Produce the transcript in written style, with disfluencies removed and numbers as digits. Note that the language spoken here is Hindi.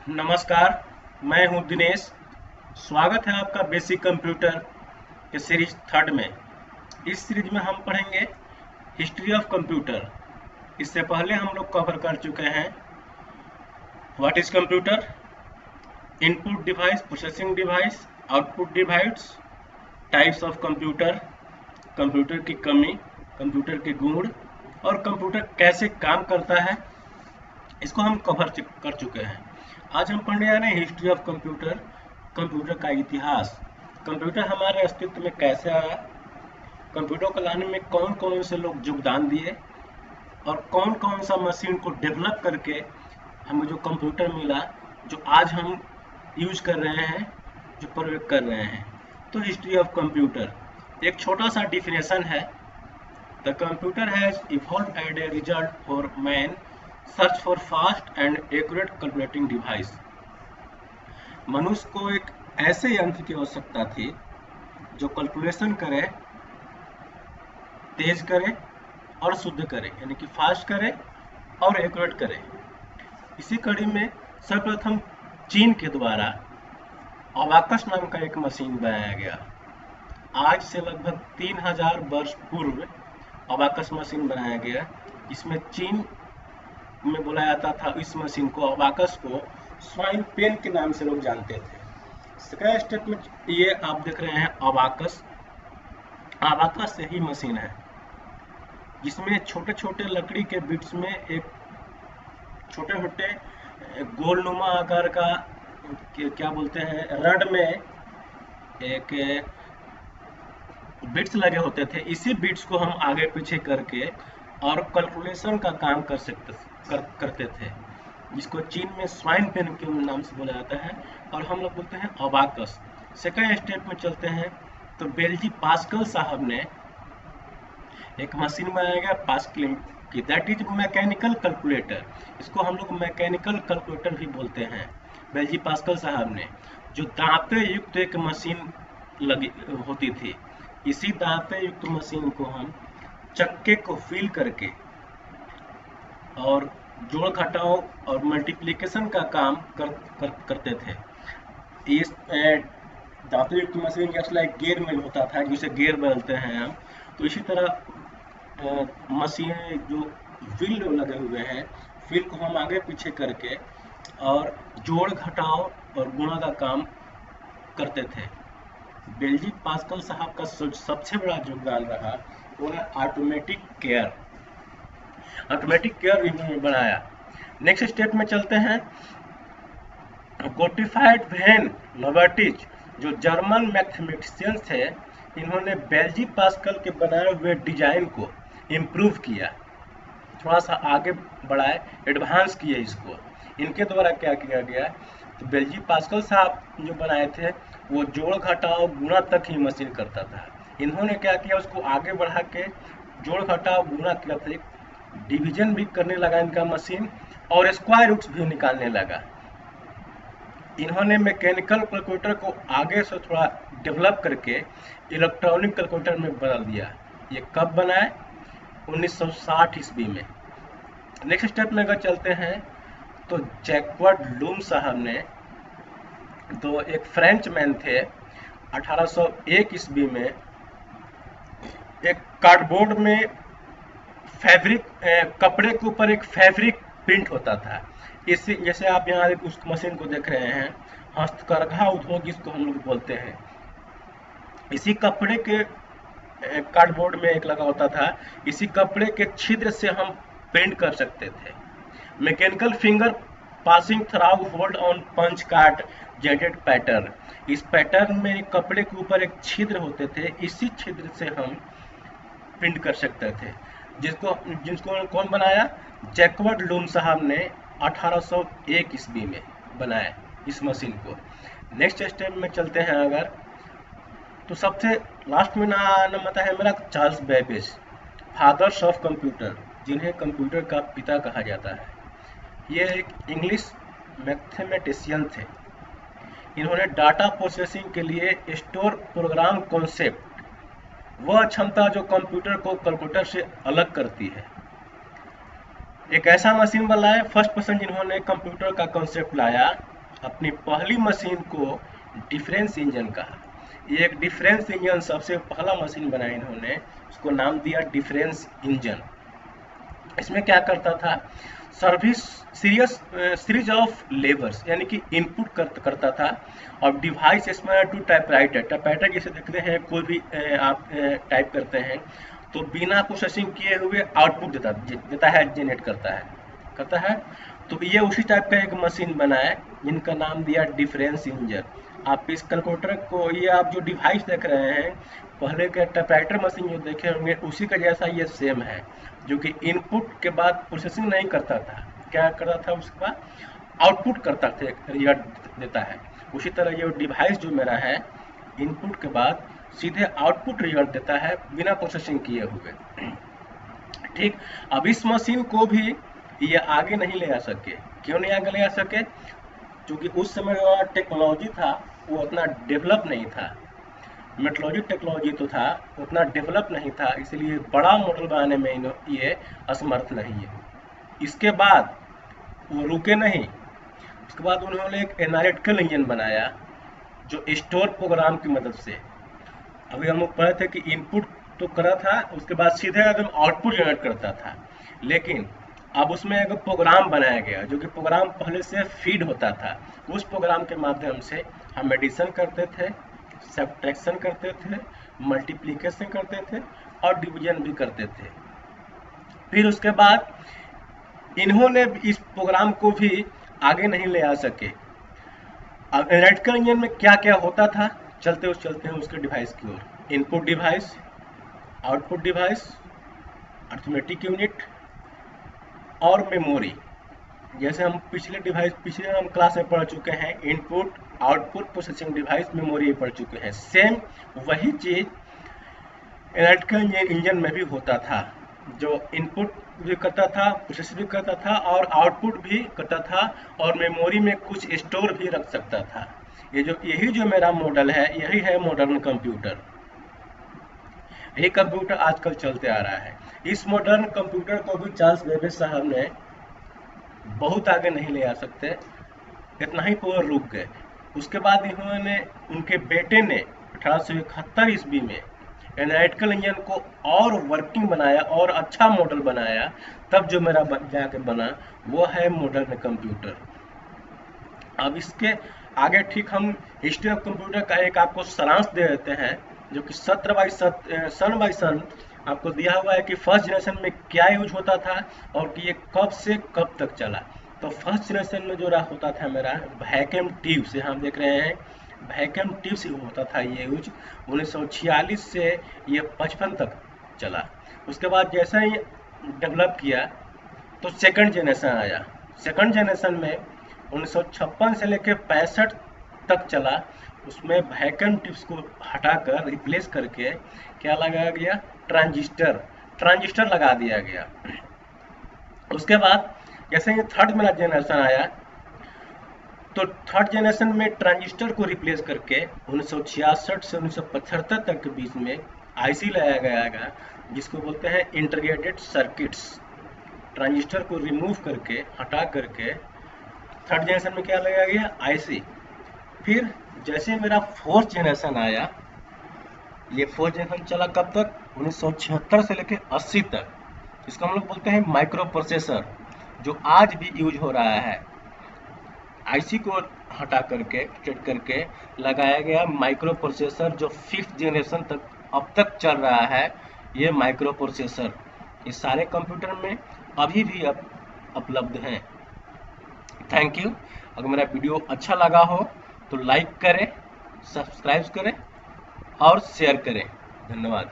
नमस्कार, मैं हूं दिनेश। स्वागत है आपका बेसिक कंप्यूटर के सीरीज थर्ड में। इस सीरीज में हम पढ़ेंगे हिस्ट्री ऑफ कंप्यूटर। इससे पहले हम लोग कवर कर चुके हैं what is computer, input device, processing device, output device, types of computer, computer की कमी, कंप्यूटर के गुण और कंप्यूटर कैसे काम करता है, इसको हम कवर कर चुके हैं। आज हम पढ़ने जा रहे हैं हिस्ट्री ऑफ कंप्यूटर, कंप्यूटर का इतिहास। कंप्यूटर हमारे अस्तित्व में कैसे आया, कंप्यूटर को लाने में कौन कौन से लोग योगदान दिए और कौन कौन सा मशीन को डेवलप करके हमें जो कंप्यूटर मिला जो आज हम यूज कर रहे हैं, जो प्रयोग कर रहे हैं। तो हिस्ट्री ऑफ कंप्यूटर एक छोटा सा डिफिनेशन है। The computer has evolved as a result for man search for fast and accurate calculating device. मनुष्य को एक ऐसे यंत्र की आवश्यकता थी जो कैलकुलेशन करे, तेज करे और शुद्ध करे, यानी कि फास्ट करे और एक्यूरेट करे। इसी कड़ी में सर्वप्रथम चीन के द्वारा अबाकस नाम का एक मशीन बनाया गया। आज से लगभग 3000 वर्ष पूर्व अबाकस मशीन बनाया गया। इसमें चीन में बोला जाता था, इस मशीन को, अबाकस को स्वाइन पेन के नाम से लोग जानते थे। सेकंड स्टेप में ये आप देख रहे हैं अबाकस। अबाकस से ही मशीन है जिसमें छोटे छोटे लकड़ी के बिट्स में एक छोटे छोटे गोलनुमा आकार का क्या बोलते हैं, रड में एक बिट्स लगे होते थे। इसी बिट्स को हम आगे पीछे करके और कैलकुलेशन का काम करते थे, जिसको चीन में स्वाइन पेन के नाम से बोला जाता है और हम लोग बोलते हैं अबाकस। सेकंड स्टेप में चलते हैं तो बेल्जी पास्कल साहब ने एक मशीन बनाया गया पास्कल की, दैट इज मैकेनिकल कैलकुलेटर। इसको हम लोग मैकेनिकल कैलकुलेटर भी बोलते हैं। बेल्जी पास्कल साहब ने जो दांते युक्त एक मशीन लगी होती थी, इसी दांते युक्त मशीन को हम चक्के को फिल करके और जोड़ घटाव और मल्टीप्लिकेशन का काम करते थे। इस दांतों युक्त मशीन जैसे लाइक गियर मिल होता था, जिसे गियर बदलते हैं हम, तो इसी तरह मशीन जो व्हील लगे हुए हैं, व्हील को हम आगे पीछे करके और जोड़ घटाव और गुणा का काम करते थे। बेल्जी पास्कल साहब का सबसे बड़ा योगदान रहा वो है ऑटोमेटिक केयर। ऑटोमेटिक केयर इन्होंने बनाया। नेक्स्ट स्टेप में चलते हैं। गोटिफाइड वैन लवर्टिज जो जर्मन मैथमेटिशियन थे, इन्होंने बेल्जी पास्कल के बनाए हुए डिजाइन को इम्प्रूव किया, थोड़ा सा आगे बढ़ाए, एडवांस किए इसको। इनके द्वारा क्या किया गया, तो बेल्जी पास्कल साहब जो बनाए थे वो जोड़ घटाव गुणा तक ही मशीन करता था। इन्होंने क्या किया, उसको आगे बढ़ा के जोड़ घटाव गुणा किया था, डिवीजन भी करने लगा इनका मशीन और स्क्वायर रूट्स भी निकालने लगा। इन्होंने मैकेनिकल कैलकुलेटर को आगे से थोड़ा डेवलप करके इलेक्ट्रॉनिक कैलकुलेटर में बदल दिया। ये कब बनाए, 1960 ईस्वी में। नेक्स्ट स्टेप में अगर चलते हैं तो जैक्वार्ड लूम साहब ने, तो एक फ्रेंच मैन थे, 1801 ईस्वी में एक कार्डबोर्ड में फैब्रिक, कपड़े के ऊपर एक फैब्रिक प्रिंट होता था। इससे जैसे आप यहाँ उस मशीन को देख रहे हैं, हस्तकरघा उद्योग इसको हम लोग बोलते हैं। इसी कपड़े के कार्डबोर्ड में एक लगा होता था, इसी कपड़े के छिद्र से हम प्रिंट कर सकते थे। Mechanical finger passing through hold on punch card jetted pattern. इस पैटर्न में कपड़े के ऊपर एक छिद्र होते थे, इसी छिद्र से हम प्रिंट कर सकते थे। जिसको कौन बनाया, जैक्वार्ड लूम साहब ने 1801 ईस्वी में बनाया इस मशीन को। नेक्स्ट स्टेप में चलते हैं अगर, तो सबसे लास्ट में नाम आता है मेरा Charles Babbage, fathers of computer, जिन्हें कंप्यूटर का पिता कहा जाता है। ये एक इंग्लिश मैथमेटिशियन थे। इन्होंने डाटा प्रोसेसिंग के लिए स्टोर प्रोग्राम कॉन्सेप्ट, वह क्षमता जो कंप्यूटर को कैलकुलेटर से अलग करती है, एक ऐसा मशीन बनाया, फर्स्ट पर्सन जिन्होंने कंप्यूटर का कॉन्सेप्ट लाया अपनी पहली मशीन को डिफरेंस इंजन कहा। ये एक डिफरेंस इंजन सबसे पहला मशीन बनाया इन्होंने, उसको नाम दिया डिफरेंस इंजन। इसमें क्या करता था, सीरीज ऑफ लेबर्स यानी कि इनपुट करता था, और डिवाइस इसमें टू टाइपराइटर जैसे देखते हैं कोई भी आप टाइप करते हैं तो बिना प्रोसेसिंग किए हुए आउटपुट देता है, जनरेट करता है। तो ये उसी टाइप का एक मशीन बनाया जिनका नाम दिया डिफरेंस इंजन। आप इस कैलकुलेटर को, ये आप जो डिवाइस देख रहे हैं, पहले के टाइपराइटर मशीन जो देखे होंगे उसी का जैसा ये सेम है, जो कि इनपुट के बाद प्रोसेसिंग नहीं करता था, क्या करता था उसके बाद आउटपुट करता था, रिजल्ट देता है। उसी तरह ये डिवाइस जो मेरा है, इनपुट के बाद सीधे आउटपुट रिजल्ट देता है बिना प्रोसेसिंग किए हुए। ठीक, अब इस मशीन को भी ये आगे नहीं ले आ सके। क्यों नहीं आगे ले आ सके? क्योंकि उस समय जो टेक्नोलॉजी था वो उतना डेवलप नहीं था, मेट्रोलॉजी टेक्नोलॉजी तो था, उतना डेवलप नहीं था, इसलिए बड़ा मॉडल बनाने में ये असमर्थ नहीं है। इसके बाद वो रुके नहीं, उसके बाद उन्होंने एक एनालिटिकल इंजन बनाया जो स्टोर प्रोग्राम की मदद से, अभी हम लोग पढ़े थे कि इनपुट तो करा था, उसके बाद सीधे एकदम आउटपुट जनरेट करता था, लेकिन अब उसमें एक प्रोग्राम बनाया गया जो कि प्रोग्राम पहले से फीड होता था। उस प्रोग्राम के माध्यम से हम एडिशन करते थे, सब्ट्रैक्शन करते थे, मल्टीप्लिकेशन करते थे और डिवीजन भी करते थे। फिर उसके बाद इन्होंने इस प्रोग्राम को भी आगे नहीं ले आ सके। अब एनालिटिकल इंजन में क्या क्या होता था, चलते हैं उसके डिवाइस की ओर। Input device, output device, arithmetic unit और मेमोरी। जैसे हम पिछले हम क्लास में पढ़ चुके हैं, input, output, processing device, memory पढ़ चुके हैं। सेम वही चीज एनालिटिकल इंजन में भी होता था, जो इनपुट भी करता था, प्रोसेस भी करता था और आउटपुट भी करता था, और मेमोरी में कुछ स्टोर भी रख सकता था। यही जो मेरा मॉडल है, यही है मॉडर्न कंप्यूटर। यही कंप्यूटर आजकल चलते आ रहा है। इस मॉडर्न कंप्यूटर को भी चार्ल्स बेबेज साहब ने बहुत आगे नहीं ले आ सकते, इतना ही पर रुक गए। उसके बाद इन्होंने, उनके बेटे ने 1871 ईस्वी में एनालिटिकल इंजन को और वर्किंग बनाया और अच्छा मॉडल बनाया, तब जो मेरा जाके बना वो है मॉडर्न कंप्यूटर। अब इसके आगे ठीक हम हिस्ट्री ऑफ कंप्यूटर का एक आपको सारांश दे देते हैं, जो कि सन बाई सन आपको दिया हुआ है कि फर्स्ट जनरेशन में क्या यूज होता था और कि ये कब से कब तक चला। तो फर्स्ट जनरेशन में जो होता था मेरा वैक्यूम ट्यूब से, हम देख रहे हैं वैक्यूम ट्यूब से होता था ये यूज। 1946 से ये 55 तक चला। उसके बाद जैसा ही डेवलप किया तो सेकंड जनरेशन आया। सेकंड जनरेशन में 1956 से लेकर 65 तक चला। उसमें वैक्यूम ट्यूब्स को हटाकर रिप्लेस करके क्या लगाया गया, ट्रांजिस्टर लगा दिया गया। उसके बाद जैसे ही थर्ड मेरा जनरेशन आया तो थर्ड जनरेशन में ट्रांजिस्टर को रिप्लेस करके 1966 से 1975 तक के बीच में आईसी लाया गया, जिसको बोलते हैं इंटीग्रेटेड सर्किट्स। ट्रांजिस्टर को रिमूव करके, हटा करके थर्ड जनरेशन में क्या लगाया गया, आईसी। फिर जैसे मेरा फोर्थ जनरेशन आया, ये फोर्थ जनरेशन चला कब तक, 1976 से लेकर 80 तक। इसको हम लोग बोलते हैं माइक्रो प्रोसेसर, जो आज भी यूज हो रहा है। आईसी को हटा करके, चेक करके लगाया गया माइक्रो प्रोसेसर, जो फिफ्थ जनरेशन तक अब तक चल रहा है। ये माइक्रो प्रोसेसर इस सारे कंप्यूटर में अभी भी उपलब्ध हैं। Thank you. अगर मेरा वीडियो अच्छा लगा हो तो लाइक करें, सब्सक्राइब करें और शेयर करें। धन्यवाद।